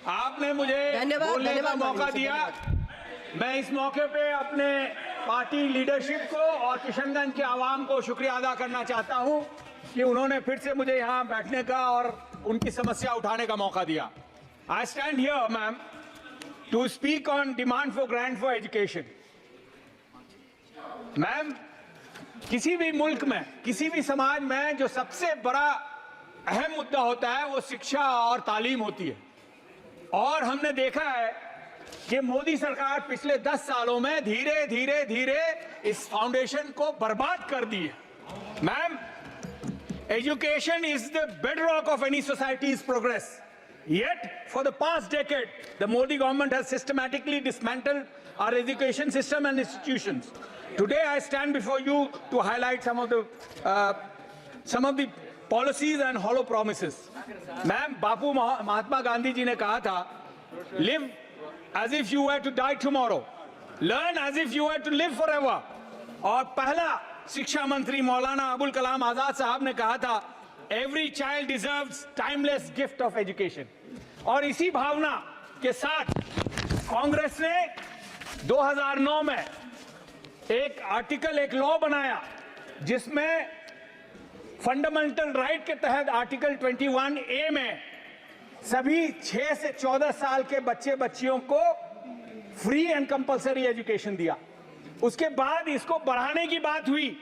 आपने मुझे बोलने का मौका दिया। मैं इस मौके पे अपने पार्टी लीडरशिप को और किशनगंज के आवाम को शुक्रिया अदा करना चाहता हूं कि उन्होंने फिर से मुझे यहां बैठने का और उनकी समस्या उठाने का मौका दिया। I stand here ma'am to speak on demand for grant for education. Ma'am, किसी भी मुल्क में, किसी भी समाज में जो सबसे बड़ा अहम मुद्दा होता है वो शिक्षा और तालीम होती है। और हमने देखा है कि मोदी सरकार पिछले 10 सालों में धीरे धीरे धीरे इस फाउंडेशन को बर्बाद कर दी है। Ma'am, education is the bedrock of any societies progress. Yet, for the past decade, the Modi government has systematically dismantled our education system and institutions. Today, I stand before you to highlight some of the policies and hollow promises. Ma'am, बापू महात्मा गांधी जी ने कहा था, live as if you were to die tomorrow, learn as if you were to live forever. और पहला शिक्षा मंत्री मौलाना अबुल कलाम आजाद साहब ने कहा था, Every child deserves timeless gift of education. और इसी भावना के साथ कांग्रेस ने 2009 में एक लॉ बनाया जिसमें फंडामेंटल राइट के तहत आर्टिकल 21A में सभी 6 से 14 साल के बच्चे बच्चियों को फ्री एंड कंपलसरी एजुकेशन दिया। उसके बाद इसको बढ़ाने की बात हुई।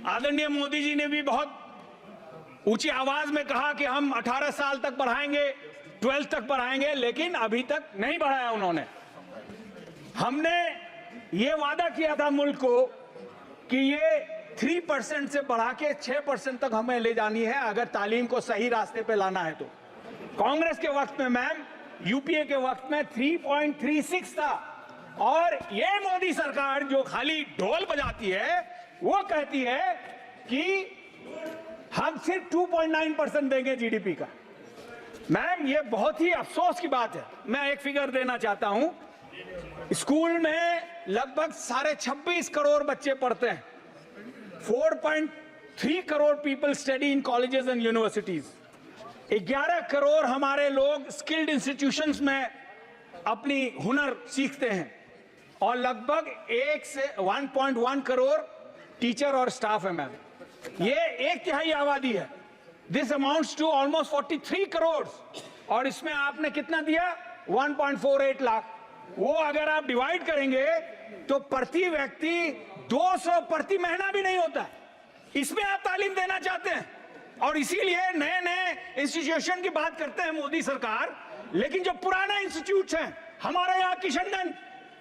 आदरणीय मोदी जी ने भी बहुत ऊंची आवाज में कहा कि हम 18 साल तक बढ़ाएंगे, 12 तक बढ़ाएंगे, लेकिन अभी तक नहीं बढ़ाया उन्होंने। हमने ये वादा किया था मुल्क को कि ये 3% से बढ़ा के 6% तक हमें ले जानी है अगर तालीम को सही रास्ते पे लाना है तो। कांग्रेस के वक्त में मैम, यूपीए के वक्त में 3.36 था। और ये मोदी सरकार जो खाली ढोल बजाती है, वो कहती है कि हम सिर्फ 2.9% देंगे जीडीपी का। मैम, ये बहुत ही अफसोस की बात है। मैं एक फिगर देना चाहता हूं। स्कूल में लगभग 26.5 करोड़ बच्चे पढ़ते हैं। 4.3 crore people study in colleges and universities. 11 crore हमारे लोग स्किल्ड इंस्टीट्यूशंस में अपनी हुनर सीखते हैं और लगभग 1.1 करोड़ टीचर और स्टाफ है। मैम, ये 1/3 आबादी है। This amounts to almost 43 crore. और इसमें आपने कितना दिया? 1.48 लाख। वो अगर आप डिवाइड करेंगे तो प्रति व्यक्ति 200 प्रति महीना भी नहीं होता है। इसमें आप तालीम देना चाहते हैं और इसीलिए नए नए इंस्टीट्यूशन की बात करते हैं मोदी सरकार, लेकिन जो पुराना इंस्टीट्यूट है हमारे यहाँ किशनगंज,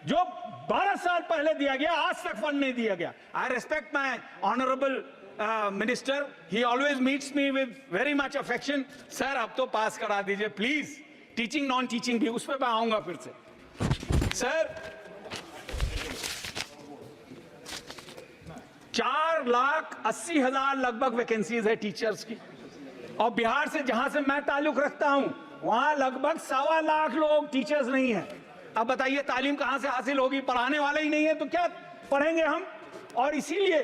जो 12 साल पहले दिया गया, आज तक फंड नहीं दिया गया। आई respect my honourable minister, he always meets me with very much affection. Sir, अब तो पास करा दीजिए प्लीज, टीचिंग नॉन टीचिंग भी, उस पर मैं आऊंगा फिर से। सर, 4,80,000 लगभग वैकेंसीज है टीचर्स की। और बिहार से, जहां से मैं ताल्लुक रखता हूं, वहां लगभग 1.25 लाख लोग टीचर्स नहीं है। अब बताइए तालीम कहां से हासिल होगी? पढ़ाने वाले ही नहीं है तो क्या पढ़ेंगे हम? और इसीलिए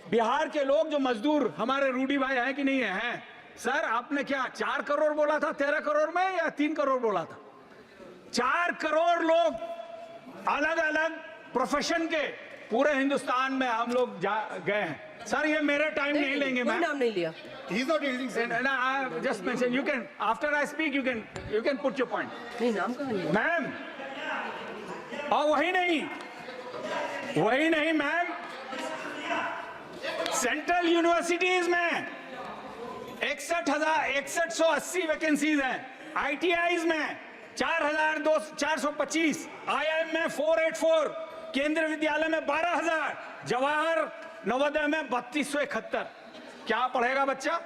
बिहार के लोग जो मजदूर हमारे रूडी भाई हैं कि नहीं है? सर, आपने क्या 4 करोड़ बोला था 13 करोड़ में, या 3 करोड़ बोला था? 4 करोड़ लोग अलग अलग प्रोफेशन के पूरे हिंदुस्तान में हम लोग गए हैं। सर, ये मेरे टाइम नहीं लेंगे। मैं नाम नहीं लिया। He's not yielding, sir. And I just mentioned, you can, after I speak, you can put your point. नहीं, नाम कहाँ लिया? मैम, और वही नहीं मैम, सेंट्रल यूनिवर्सिटीज में 6180 वैकेंसीज हैं। ITIs में 4,425, IIM में 484, केंद्रीय विद्यालय में 12,000, जवाहर नवोदय में 3271। क्या पढ़ेगा बच्चा?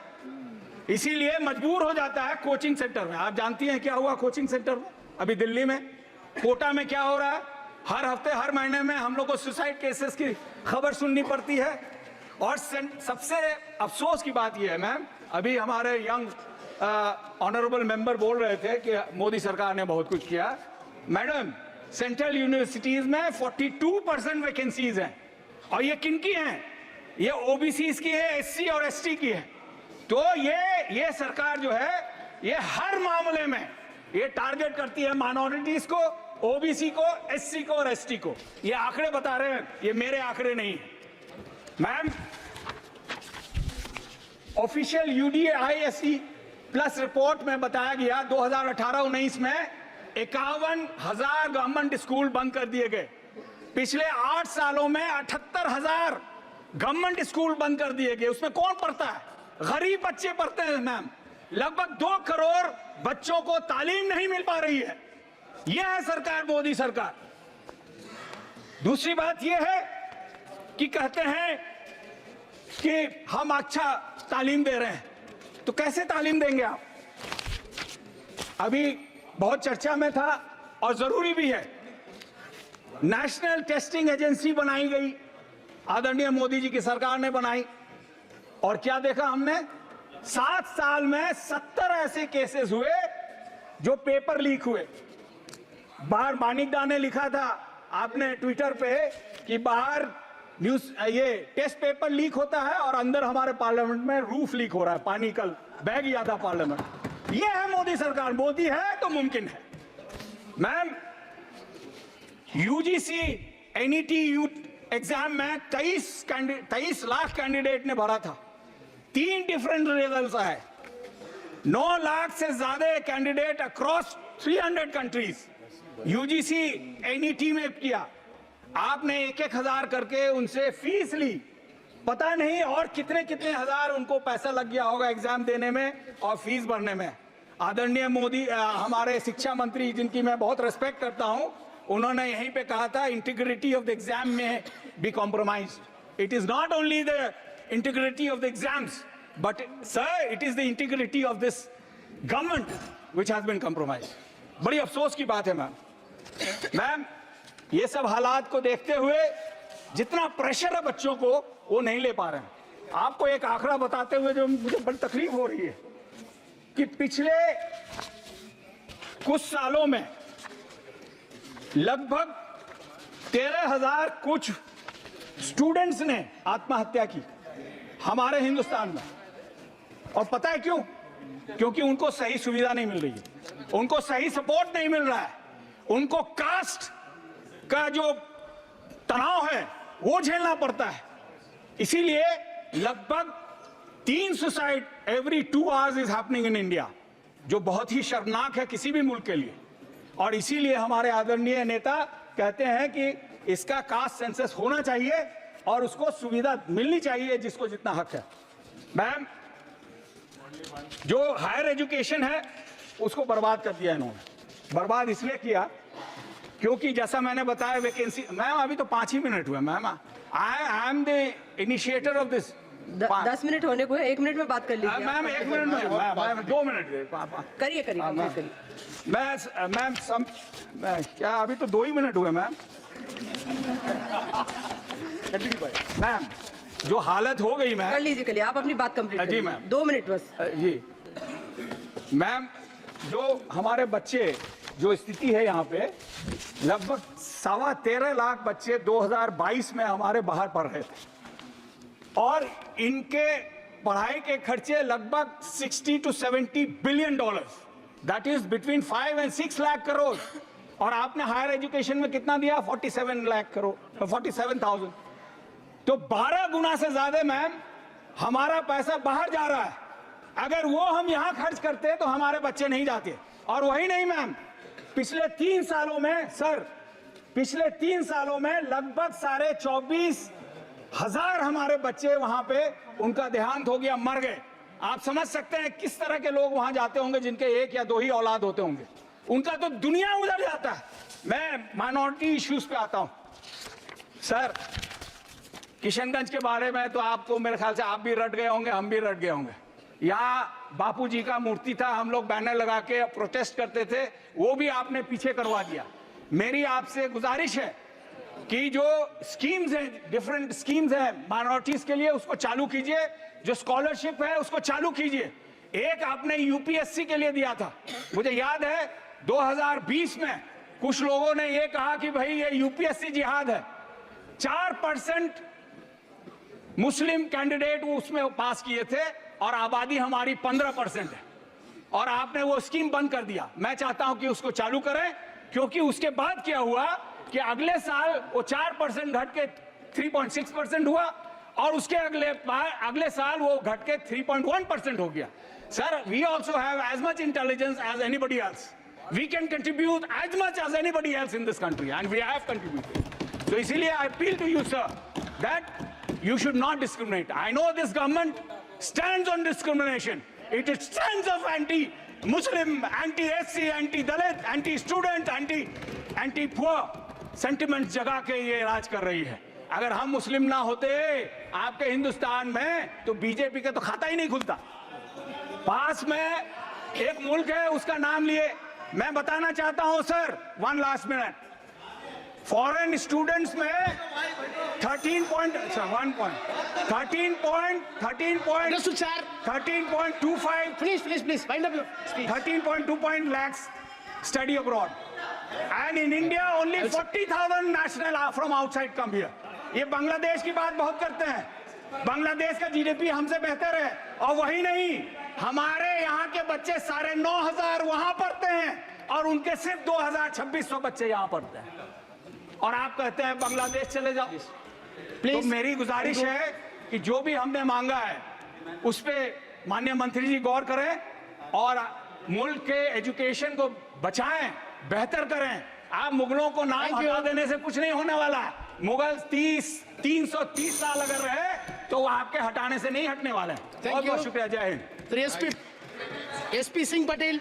इसीलिए मजबूर हो जाता है कोचिंग सेंटर में। आप जानती हैं क्या हुआ कोचिंग सेंटर में अभी दिल्ली में? कोटा में क्या हो रहा है? हर हफ्ते, हर महीने में हम लोग को सुसाइड केसेस की खबर सुननी पड़ती है। और सबसे अफसोस की बात यह है मैम, अभी हमारे यंग ऑनरेबल मेंबर बोल रहे थे कि मोदी सरकार ने बहुत कुछ किया। मैडम, सेंट्रल यूनिवर्सिटीज में 42% वैकेंसीज हैं। और ये किनकी हैं? ये ओबीसी की है, SC और ST की है। तो ये सरकार जो है, ये हर मामले में ये टारगेट करती है माइनॉरिटीज को, ओबीसी को, एससी को और एसटी को। ये आंकड़े बता रहे हैं, ये मेरे आंकड़े नहीं। Ma'am, official UDISE plus report में बताया गया 2018-19 में 51,000 गवर्नमेंट स्कूल बंद कर दिए गए। पिछले 8 सालों में 78,000 गवर्नमेंट स्कूल बंद कर दिए गए। उसमें कौन पढ़ता है? गरीब बच्चे पढ़ते हैं मैम। लगभग 2 करोड़ बच्चों को तालीम नहीं मिल पा रही है। यह है सरकार, मोदी सरकार। दूसरी बात यह है कि कहते हैं कि हम अच्छा तालीम दे रहे हैं, तो कैसे तालीम देंगे आप? अभी बहुत चर्चा में था और जरूरी भी है, नेशनल टेस्टिंग एजेंसी बनाई गई, आदरणीय मोदी जी की सरकार ने बनाई। और क्या देखा हमने? 7 साल में 70 ऐसे केसेस हुए जो पेपर लीक हुए। बाहर मानिकदा ने लिखा था आपने ट्विटर पे कि बाहर न्यूज ये टेस्ट पेपर लीक होता है और अंदर हमारे पार्लियामेंट में रूफ लीक हो रहा है, पानी कल बह गया था पार्लियामेंट। ये है मोदी सरकार। मोदी है तो मुमकिन है। मैम, यूजीसी एनईटी एग्जाम में 23 लाख कैंडिडेट ने भरा था। 3 डिफरेंट रिजल्ट्स आए। 9 लाख से ज्यादा candidate across 300 countries UGC NET में किया। आपने 1-1 हजार करके उनसे फीस ली। पता नहीं और कितने कितने हजार उनको पैसा लग गया होगा एग्जाम देने में और फीस भरने में। आदरणीय मोदी हमारे शिक्षा मंत्री, जिनकी मैं बहुत रिस्पेक्ट करता हूं, उन्होंने यहीं पे कहा था इंटीग्रिटी ऑफ द एग्जाम में be compromised. It is not only the integrity of the exams, but sir it is the integrity of this government which has been compromised. बड़ी अफसोस की बात है मैम। ये सब हालात को देखते हुए जितना प्रेशर है बच्चों को, वो नहीं ले पा रहे हैं। आपको एक आंकड़ा बताते हुए जो मुझे बड़ी तकलीफ हो रही है कि पिछले कुछ सालों में लगभग 13,000 कुछ स्टूडेंट्स ने आत्महत्या की हमारे हिंदुस्तान में। और पता है क्यों? क्योंकि उनको सही सुविधा नहीं मिल रही है, उनको सही सपोर्ट नहीं मिल रहा है, उनको कास्ट का जो तनाव है वो झेलना पड़ता है। इसीलिए लगभग 3 suicide every 2 hours is happening in India, जो बहुत ही शर्मनाक है किसी भी मुल्क के लिए। और इसीलिए हमारे आदरणीय नेता कहते हैं कि इसका कास्ट सेंसस होना चाहिए और उसको सुविधा मिलनी चाहिए जिसको जितना हक है। मैम, जो हायर एजुकेशन है उसको बर्बाद कर दिया इन्होंने। बर्बाद इसलिए किया क्योंकि जैसा मैंने बताया वैकेंसी। मैम, अभी तो 5 ही मिनट हुए ma'am. I am the initiator of this. 10 minute होने को है, 1 मिनट में बात कर लीजिए। मैम 1 मिनट में, 2 मिनट करिए। मैम क्या अभी तो 2 ही मिनट हुए मैम। मैम, जो हालत हो गई मैम, कर लीजिए आप अपनी बात कंप्लीट जी मैम। 2 मिनट बस जी मैम। जो हमारे बच्चे, जो स्थिति है यहाँ पे, लगभग 13.25 लाख बच्चे 2022 में हमारे बाहर पढ़ रहे थे और इनके पढ़ाई के खर्चे लगभग 60 to 70 billion dollars, that is between 5 and 6 lakh crore. और आपने हायर एजुकेशन में कितना दिया? 47 लाख करोड़, 47,000। तो 12 गुना से ज्यादा मैम हमारा पैसा बाहर जा रहा है। अगर वो हम यहां खर्च करते तो हमारे बच्चे नहीं जाते। और वही नहीं मैम, पिछले 3 सालों में सर, पिछले 3 सालों में लगभग 24,500 हमारे बच्चे वहां पे उनका देहांत हो गया, मर गए। आप समझ सकते हैं किस तरह के लोग वहां जाते होंगे जिनके 1 या 2 ही औलाद होते होंगे। उनका तो दुनिया उधर जाता है। मैं माइनॉरिटी इश्यूज पे आता हूं सर। किशनगंज के बारे में तो आपको मेरे ख्याल से आप भी रट गए होंगे, हम भी रट गए होंगे। यहाँ बापू जी का मूर्ति था, हम लोग बैनर लगा के प्रोटेस्ट करते थे, वो भी आपने पीछे करवा दिया। मेरी आपसे गुजारिश है कि जो स्कीम्स हैं, डिफरेंट स्कीम्स हैं माइनॉरिटीज के लिए, उसको चालू कीजिए। जो स्कॉलरशिप है उसको चालू कीजिए। एक आपने यूपीएससी के लिए दिया था, मुझे याद है 2020 में कुछ लोगों ने ये कहा कि भाई ये यूपीएससी जिहाद है। 4% मुस्लिम कैंडिडेट वो उसमें पास किए थे और आबादी हमारी 15% है। और आपने वो स्कीम बंद कर दिया। मैं चाहता हूं कि उसको चालू करें, क्योंकि उसके बाद क्या हुआ कि अगले साल वो 4% घट के 3.6% हुआ और उसके अगले साल वो घट के 3.1% हो गया। Sir, we also have as much intelligence as anybody else. We can contribute as much as anybody else in this country, and we have contributed. So इसीलिए I appeal to you, sir, that you should not discriminate. I know this government stands on discrimination. It stands of anti-Muslim, anti-SC, anti-Dalit, anti-student, anti-poor sentiments जगा के ये राज कर रही है। अगर हम मुस्लिम ना होते आपके हिंदुस्तान में तो बीजेपी का तो खाता ही नहीं खुलता। पास में एक मुल्क है, उसका नाम लिए मैं बताना चाहता हूं sir, 1 last minute, foreign students में 13.25 Please, wind up your speech. 13.2 lakhs study abroad, and in India only 40,000 national from outside come here. ये बांग्लादेश की बात बहुत करते हैं, बांग्लादेश का जीडीपी हमसे बेहतर है, और वही नहीं, हमारे यहाँ के बच्चे 9,500 वहां पढ़ते हैं और उनके सिर्फ 2,000-2,600 बच्चे यहाँ पढ़ते हैं, और आप कहते हैं बांग्लादेश चले जाओ। तो मेरी गुजारिश है कि जो भी हमने मांगा है उस पे माननीय मंत्री जी गौर करें और मुल्क के एजुकेशन को बचाएं, बेहतर करें। आप मुगलों को नाम हटा देने से कुछ नहीं होने वाला है। मुगल 330 साल अगर रहे तो वो आपके हटाने से नहीं हटने वाले हैं। बहुत बहुत शुक्रिया, जय हिंद। एसपी सिंह पटेल।